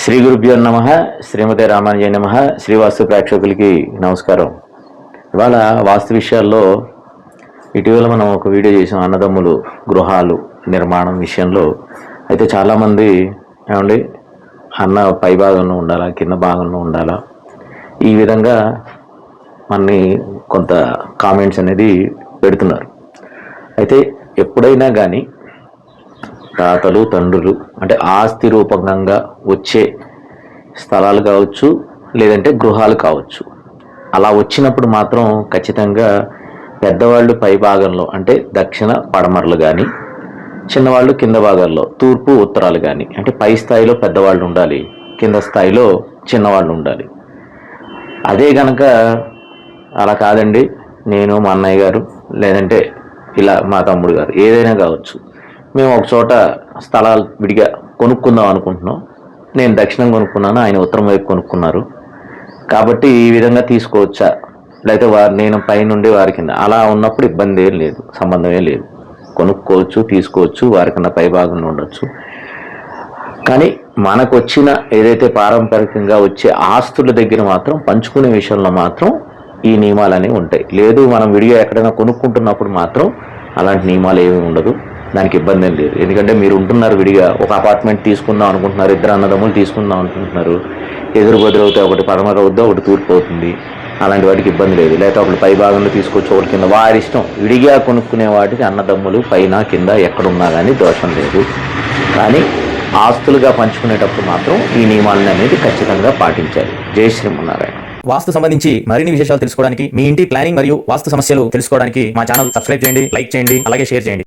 శ్రీ గురుభ్యో నమః. శ్రీమతే రామానుజాయ నమః. శ్రీవాస్తు ప్రేక్షకులకి నమస్కారం. ఇవాళ వాస్తు విషయాల్లో ఇటీవల మనం ఒక వీడియో చేసాం, అన్నదమ్ములు గృహాలు నిర్మాణం విషయంలో. అయితే చాలామంది ఏమండి, అన్న పై భాగంలో ఉండాలా, కింద భాగంలో ఉండాలా, ఈ విధంగా మనని కొంత కామెంట్స్ అనేది పెడుతున్నారు. అయితే ఎప్పుడైనా కానీ తాతలు తండ్రులు అంటే ఆస్తి రూపకంగా వచ్చే స్థలాలు కావచ్చు, లేదంటే గృహాలు కావచ్చు, అలా వచ్చినప్పుడు మాత్రం ఖచ్చితంగా పెద్దవాళ్ళు పై భాగంలో అంటే దక్షిణ పడమరలు కానీ, చిన్నవాళ్ళు కింద భాగాల్లో తూర్పు ఉత్తరాలు కానీ, అంటే పై స్థాయిలో పెద్దవాళ్ళు ఉండాలి, కింద స్థాయిలో చిన్నవాళ్ళు ఉండాలి. అదే కనుక అలా కాదండి, నేను మా అన్నయ్య గారు లేదంటే ఇలా మా తమ్ముడు గారు ఏదైనా కావచ్చు, మేము ఒక చోట స్థలాలు విడిగా కొనుక్కుందాం అనుకుంటున్నాం. నేను దక్షిణం కొనుక్కున్నాను, ఆయన ఉత్తరం వైపు కొనుక్కున్నారు, కాబట్టి ఈ విధంగా తీసుకోవచ్చా, లేకపోతే నేను పైనుండి వారి కింద అలా ఉన్నప్పుడు ఇబ్బంది ఏం లేదు, సంబంధం ఏం లేదు, కొనుక్కోవచ్చు, తీసుకోవచ్చు, వారికన్నా పై భాగంలో ఉండొచ్చు. కానీ మనకు వచ్చిన ఏదైతే పారంపరికంగా వచ్చే ఆస్తుల దగ్గర మాత్రం పంచుకునే విషయంలో మాత్రం ఈ నియమాలు అనేవి ఉంటాయి. లేదు మనం విడిగా ఎక్కడైనా కొనుక్కుంటున్నప్పుడు మాత్రం అలాంటి నియమాలు ఏమీ ఉండదు, దానికి ఇబ్బంది ఏం లేదు. ఎందుకంటే మీరు ఉంటున్నారు విడిగా, ఒక అపార్ట్మెంట్ తీసుకుందాం అనుకుంటున్నారు, ఇద్దరు అన్నదమ్ములు తీసుకుందాం అనుకుంటున్నారు, ఎదురు బదురవుతే ఒకటి పడమర అవుద్దా, ఒకటి తూర్పు అవుతుంది, అలాంటి వాటికి ఇబ్బంది లేదు. లేకపోతే ఒకటి పై భాగంలో తీసుకొచ్చి ఒకటి కింద, వారి ఇష్టం. విడిగా కొనుక్కునే వాటికి అన్నదమ్ములు పైన కింద ఎక్కడున్నా కానీ దోషం లేదు. కానీ ఆస్తులుగా పంచుకునేటప్పుడు మాత్రం ఈ నియమాలను అనేది ఖచ్చితంగా పాటించాలి. జై శ్రీమన్నారాయణ. వాస్తు సంబంధించి మరిన్ని విశేషాలు తెలుసుకోవడానికి, మీ ఇంటి ప్లానింగ్ మరియు వాస్తు సమస్యలు తెలుసుకోవడానికి మా ఛానల్ సబ్స్క్రైబ్ చేయండి, లైక్ చేయండి, అలాగే షేర్ చేయండి.